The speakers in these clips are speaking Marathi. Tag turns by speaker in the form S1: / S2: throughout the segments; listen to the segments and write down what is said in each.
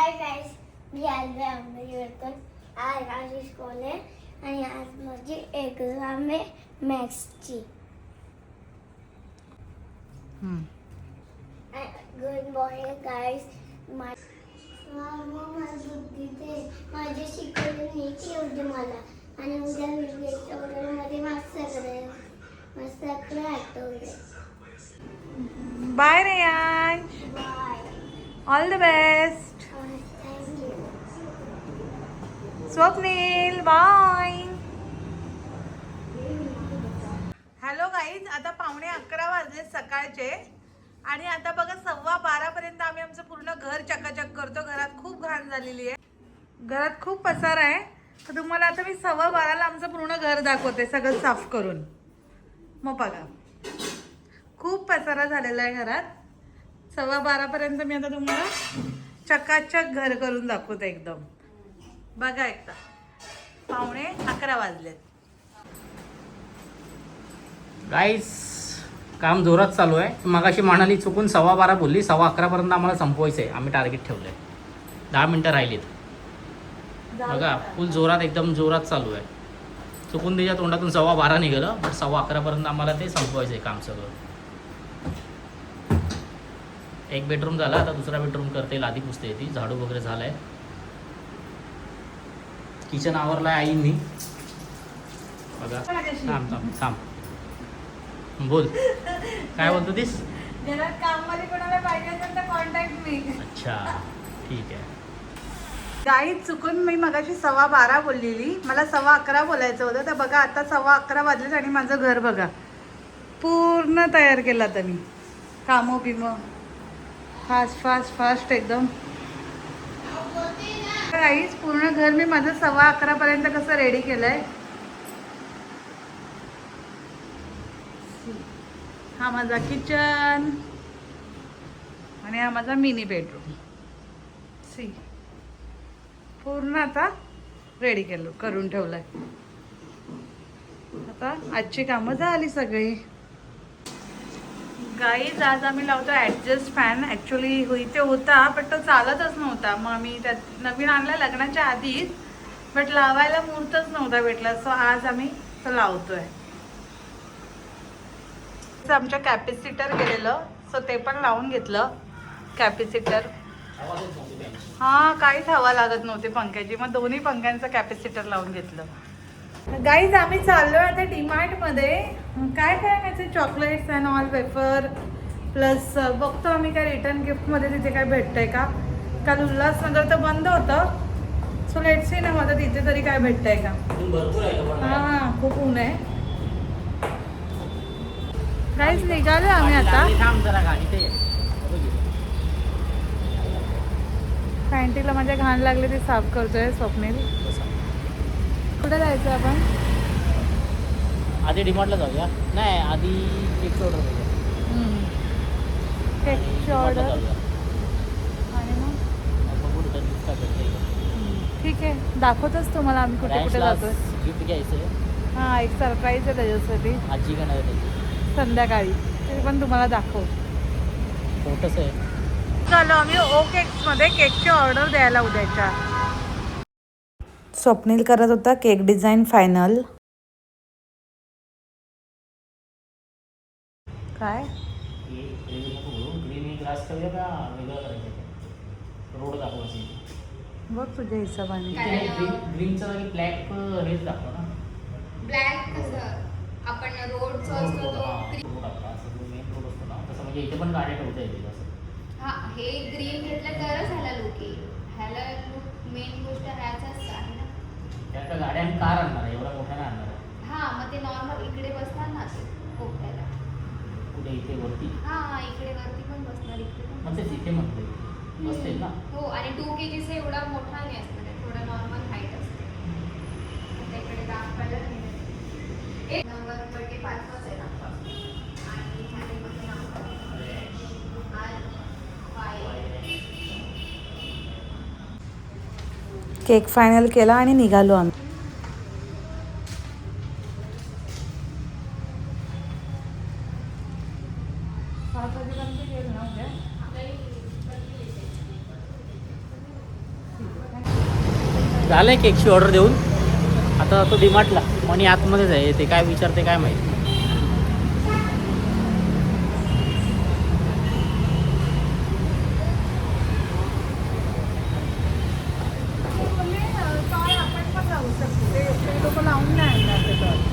S1: हाय गाइस, मी आलोय आंबेवरतून. आज माझी स्कूल आहे आणि आज माझी एक्झाम आहे मॅथ्सची. Good morning guys. माझे शिकवले नीट येऊ दे मला आणि उद्या मध्ये मस्त आठवले.
S2: Bye Reyan.
S1: Bye.
S2: All the best.
S1: Thank you.
S2: Swapnil bye. Hello guys, आता 11:15 वाजले सकाळचे आणि आता बघा 11:15 पर्यंत आम्ही आमचं पूर्ण घर चकाचक करतो. घरात खूप घाण झालेली आहे, घरात खूप पसारा आहे. तर तुम्हाला आता मी 12:15 आमचं पूर्ण घर दाखवते सगळं साफ करून. मग बघा खूप पसारा झालेला आहे घरात. 12:15 पर्यंत मी आता तुम्हाला चकाचक घर करून दाखवते एकदम. बघा एकदा 11:15 वाजलेत.
S3: गाईस काम जोरात चालू आहे. मगाशी म्हणाली चुकून 12:15 बोलली, 11:15 पर्यंत आम्हाला संपवायचं आहे. आम्ही टार्गेट ठेवलं आहे. 10 मिनटं राहिलीत. बघा फुल जोरात, एकदम जोरात चालू आहे. चुकून त्याच्या तोंडातून 12:15 निघालं, बट 11:15 पर्यंत आम्हाला ते संपवायचं आहे काम सगळं. एक बेडरूम झाला, आता दुसरा बेडरूम करते. लादी पुसते, ती झाडू वगैरे झाला आहे. किचन आवरला आहे आईंनी. बघा थांब थांब थांब बोल, काय बोलतो तीस?
S2: घरात कामवाली कोणाला पाहिजे असेल तर कॉन्टॅक्ट मी.
S3: अच्छा ठीक आहे.
S2: गाईज चुकून मी मगाशी 12:15 बोललेली, मला 11:15 बोलायचं होतं. तर बघा आता 11:15 वाजलेत आणि माझं घर बघा पूर्ण तयार केलं आता मी. कामं बिमं फास्ट फास्ट फास्ट एकदम. गाईज पूर्ण घर मी माझं 11:15 पर्यंत कसं रेडी केलंय. हा माझा किचन आणि हा माझा मिनी बेडरूम. सी पूर्ण आता रेडी केलं, करून ठेवलंय. आता आजची कामं झाली सगळी. गाईज आज आम्ही लावतो ॲडजस्ट फॅन. ॲक्च्युली इथे होता बट तो चालतच नव्हता. मग आम्ही त्यात नवीन आणला लग्नाच्या आधीच, बट लावायला मुहूर्तच नव्हता भेटला. सो आज आम्ही तो लावतोय. आमच्या कॅपॅसिटर गेलेलं, सो ते पण लावून घेतलं कॅपॅसिटर. हा काहीच हवा लागत नव्हती पंख्याची, मग दोन्ही पंख्यांचं कॅपॅसिटर लावून घेतलं. गाईज आम्ही चाललोय आता डीमार्टमध्ये. काय काय chocolates and all wafer plus बघतो आम्ही काय रिटर्न गिफ्टमध्ये तिथे काय भेटतंय का. काल उल्हासनगर तर बंद होतं, सो लेट्स सी ना माझं तिथे तरी काय भेटतंय का. हां खूप ऊन आहे. गाईज निघालो आम्ही आता. पॅन्टीला माझ्या घाण लागले ते साफ करतोय स्वप्नील. कुठे जायचं आपण?
S3: आधी डिमांडला जाऊया. नाही आधी केकची ऑर्डर करूया.
S2: केकची ऑर्डर आणि मग ठीक आहे, दाखवतच तुम्हाला आम्ही कुठे कुठे जातोय.
S3: गिफ्ट घ्यायचं.
S2: हां एक सरप्राईज आहे त्याच्यासाठी.
S3: आजी का नाही त्याची
S2: संध्याकाळी ते पण तुम्हाला दाखव.
S3: फोटोच आहे.
S2: चालू आम्ही ओ केक्समध्ये केकची ऑर्डर द्यायला उद्याच्या. स्वप्नील करत होता केक डिझाईन फायनल. काय
S3: ग्रीन ग्लास करूया का वेगळं करायचं? रोड दाखवायची
S2: बघ तुझ्या हिशोबाने.
S3: ग्रीनचं जागी ब्लॅक हेच दाखवा ना.
S4: ब्लॅक कसं आपण रोडचं असतो तो
S3: रोड आपला असं जो मेन रोड असतो ना तसं, म्हणजे इथे पण गाड्या ठेवता येतील असं.
S4: हा हे ग्रीन घेतलं तरच ह्याला लुक येईल. ह्याला लुक मेन गोष्ट ह्याचाच आहे ना.
S3: त्या गाड्या आणि कार आणणार आहे, एवढा मोठ्याने आणणार आहे.
S4: हा मग ते नॉर्मल इकडे बसणार ना ते कोपऱ्याला.
S3: कुठे इथे वरती?
S4: हा इकडे वरती पण बसणार, इकडे पण
S3: मग तेच इथे म्हटलं बसतील ना.
S4: हो आणि 2 kg एवढा मोठा नाही असतं, ते थोडं नॉर्मल हाईट असते. आता इकडे दाखवायला नाही एक नंबर बड्डे 5 आहे ना. आणि ह्याच्यामध्ये नाव
S2: केक फायनल केला आणि निघालो आम्ही.
S3: झालं आहे केकची ऑर्डर देऊन. आता तो डिमार्टला मनी आतमध्येच आहे. ते काय विचारते काय माहिती.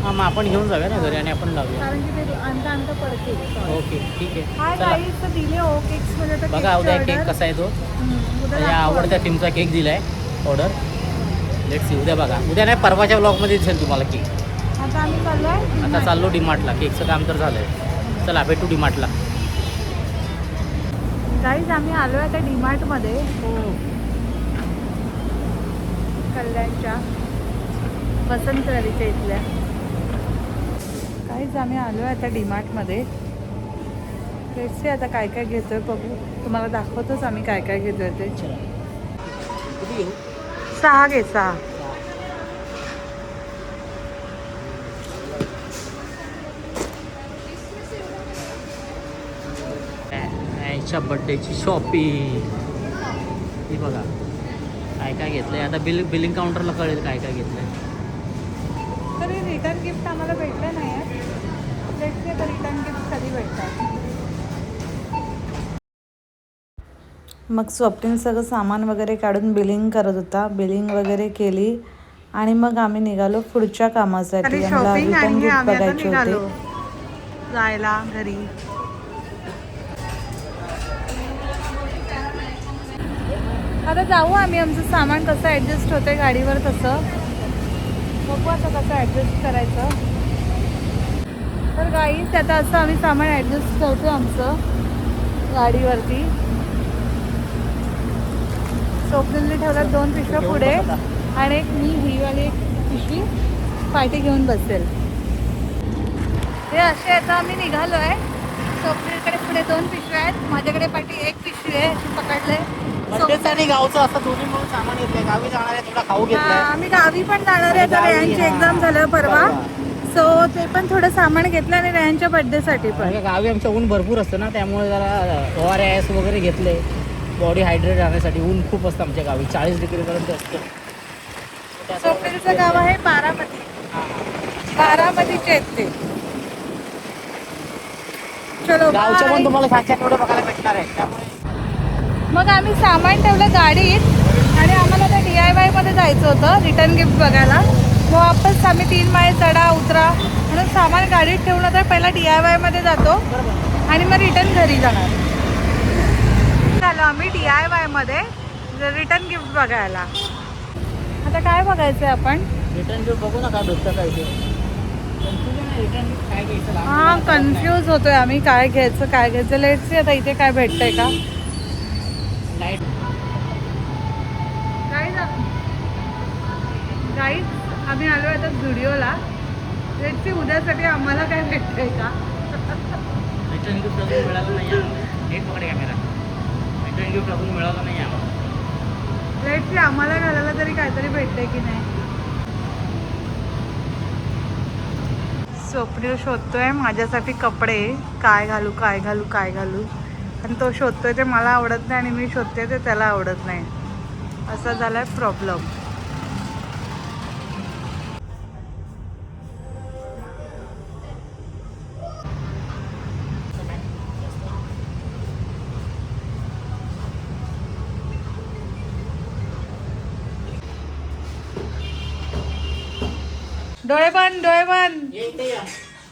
S3: हां मग आपण घेऊन जाऊया ना घरी आणि आपण लावूया. ओके ठीक आहे चला. बघा उद्या केक कसा आहे तो. या आवडत्या थीमचा केक दिला आहे ऑर्डर. लेट्स सी उद्या बघा. उद्या नाही परवाच्या ब्लॉगमध्ये दिसेल तुम्हाला केक. आता चाललो डीमार्टला. केकचं काम तर झालं आहे. चला भेटू डीमार्टला.
S2: गाईज आम्ही आलो आहे आता डीमार्टमध्ये कल्याणच्या वसंत रवीच्या इथल्या. काहीच आम्ही आलो आहे आता डीमार्टमध्ये. लेट्स आता काय काय घेतोय बघू. तुम्हाला दाखवतोच आम्ही काय काय घेतोय ते. 6 घे 6.
S3: च्या बड्डेची शॉपिंग ही बघा काय काय घेतलंय. आता बिलिंग काउंटरला कळेल काय काय घेतलंय.
S2: तरी रिटर्न गिफ्ट आम्हाला भेटलं नाही आहे. तर रिटर्न गिफ्ट कधी भेटतात. मग स्वप्नील सगळं सामान वगैरे काढून बिलिंग करत होता. बिलिंग वगैरे केली आणि मग आम्ही निघालो पुढच्या कामासाठी. आम्हाला रिटर्न गिफ्ट बघायचे होते. जायला घरी आता जाऊ आम्ही. आमचं सामान कसं ॲडजस्ट होतं गाडीवर तसं बघू आता कसं ॲडजस्ट करायचं. तर गाईच आता असं आम्ही सामान ॲडजस्ट करतो आमचं गाडीवरती. स्वप्नीलने ठेवल्यात 2 पिशव्या पुढे आणि एक मी ही वाली एक पिशवी पाठी घेऊन बसेल. ते असे आता आम्ही निघालो आहे. स्वप्नीलकडे पुढे 2 पिशव्या आहेत. माझ्याकडे पाठी 1 पिशवी आहे. अशी पकडले.
S3: आणि गावचं असं दोन्ही म्हणून सामान घेतलंय. गावी जाणार आहे थोडा खाऊ घेतलाय.
S2: आम्ही गावी पण जाणार आहे. तर रेयांची एक्झाम झालं परवा. सो ते पण थोडं सामान घेतलं आणि रेयांच्या बर्थडेसाठी पण.
S3: गावी आमचं ऊन भरपूर असतं ना त्यामुळे जरा ORS वगैरे घेतले. बॉडी हायड्रेट राहण्यासाठी. ऊन खूप असतं आमच्या गावी 40 डिग्रीपर्यंत असतं.
S2: स्वप्नीलचं गाव आहे बारामती. बारामतीचे आहेत ते. चलो
S3: गावचं पण तुम्हाला छान थोडं बघायला भेटणार आहे. त्यामुळे
S2: मग आम्ही सामान ठेवलं गाडीत आणि आम्हाला त्या DIY मध्ये जायचं होतं रिटर्न गिफ्ट बघायला. मग वापस आम्ही 3 माळे चढा उतरा म्हणून सामान गाडीत ठेवलं. तर पहिला DIY मध्ये जातो आणि मग रिटर्न घरी जाणार. झालं आम्ही DIY मध्ये रिटर्न गिफ्ट बघायला. आता काय बघायचं आपण.
S3: रिटर्न गिफ्ट बघू ना काय भेटतं काय ते. रिटर्न गिफ्ट काय घ्यायचं.
S2: हां कन्फ्यूज होतोय आम्ही काय घ्यायचं. लेट्स सी आता इथे काय भेटतंय का.
S3: लाईट
S2: गाईज आम्ही आलो आता स्टुडिओला. लेट्स सी उद्यासाठी आम्हाला काय भेटतंय का.
S3: रिटर्न गिफ्ट अजून मिळालं नाही आम्हाला. नेट पकडे कॅमेरा. रिटर्न गिफ्ट अजून मिळालं नाही आम्हाला.
S2: लेट्स सी आम्हाला घालायला तरी काहीतरी भेटतंय की नाही. स्वप्नील शोधतोय माझ्यासाठी कपडे. काय घालू काय घालू काय घालू. आणि तो शोधतोय ते मला आवडत नाही आणि मी शोधते ते त्याला आवडत नाही. असा झालाय प्रॉब्लेम. डोळे बंद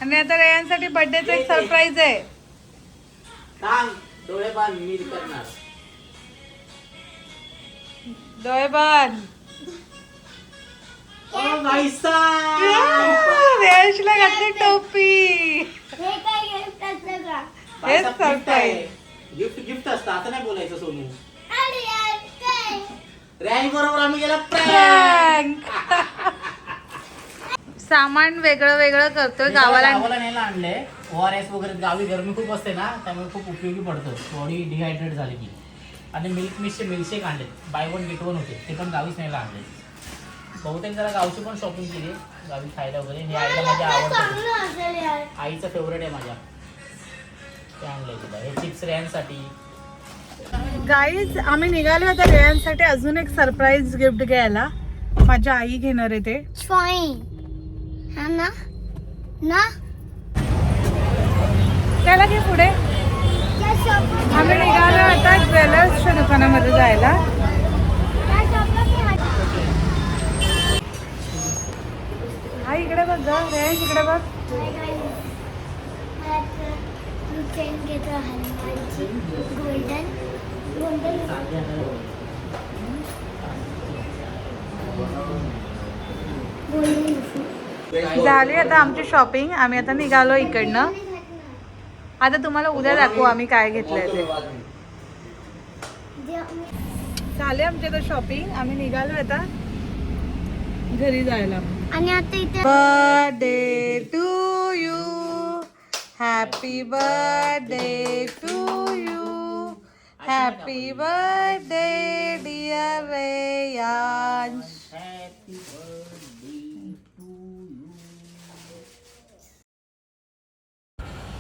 S2: आणि आता रेयांसाठी बर्थडेचं एक सरप्राईज आहे.
S3: डोळे बांध मी करणार.
S2: डोळे बंद. रेयांशला घातली टोपी.
S1: हे काय गिफ्ट असतं का?
S2: हेच सरप्राईज.
S3: गिफ्ट असतं आता नाही बोलायचं सोनू.
S1: अरे यार काय?
S3: रँक बरोबर आम्ही गेला
S2: Prank. सामान वेगळं वेगळं करतोय गावाला.
S3: न्यायला आणलंय. ORS वगैरे गावी गरमी खूप असते ना त्यामुळे खूप उपयोगी पडतो. बॉडी डिहायड्रेट झाली की. आणि मिल्क मिस्टचे मिल्कशेक आणले. बाय 1 गेट 1 होते ते पण गावीच न्यायला आणले. बहुतेक जरा गावची पण शॉपिंग केली गावी खायला वगैरे. हे आईला माझ्या आवडतं. आईचं फेवरेट आहे माझ्या. ते आणलंय तुला. हे चिप्स रेयांसाठी.
S2: गाईज आम्ही निघालो आता रेयांसाठी अजून एक सरप्राईज गिफ्ट घ्यायला. माझ्या आई घेणार आहे ते.
S1: फाईन हा ना ना
S2: त्याला घे पुढे.
S1: त्या शॉपला
S2: आम्ही निघालो आता ज्वेलर्सच्या दुकानामध्ये जायला.
S1: त्या शॉपला
S2: हा इकडे बघ ग रेंज, इकडे बघ.
S1: मी चेन घेतो हनुमानची गोल्डन गोल्डन
S2: झाली आता आमची शॉपिंग. आम्ही आता निघालो इकडनं. आता तुम्हाला उद्या दाखवू आम्ही काय घेतलंय ते. झाले आमची आता शॉपिंग. आम्ही निघालो आता घरी जायला.
S1: आणि आता इथे
S2: birthday to you, happy birthday to you, happy birthday dear Reyansh.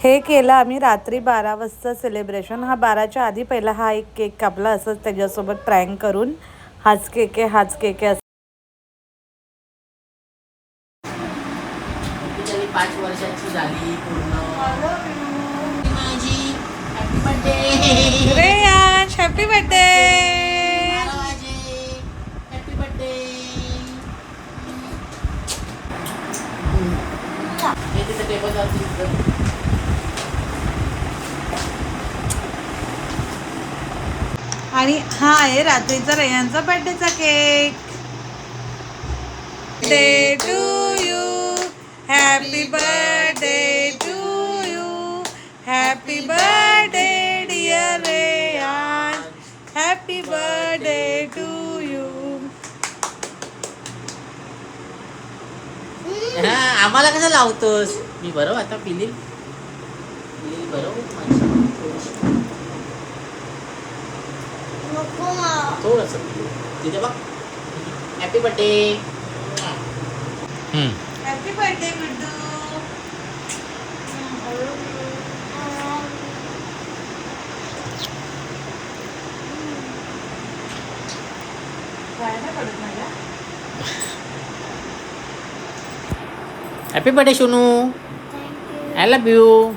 S2: हे केलं आम्ही रात्री 12 वाजता सेलिब्रेशन. हा 12च्या आधी पहिला हा एक केक कापला असंच त्याच्यासोबत प्रँक करून. हाच केक आहे, हाच केक आहे.
S3: 5 वर्षाची झाली पूर्ण माझी. Happy birthday
S2: Reyansh, happy birthday.
S3: Happy birthday. हे तिथे टेबल
S2: आणि हा आहे रात्रीचा रेयांचा बर्थडेचा cake. Day to you, happy birthday to you, happy birthday dear Reyansh, happy birthday to you.
S3: हा आम्हाला कसं लावतोस? मी बरोबर आता पिली बरोबर थोडस तिथे बघ. Happy birthday.
S2: Happy birthday Guddu.
S3: Happy birthday Sonu.
S1: Thank you.
S3: I love you.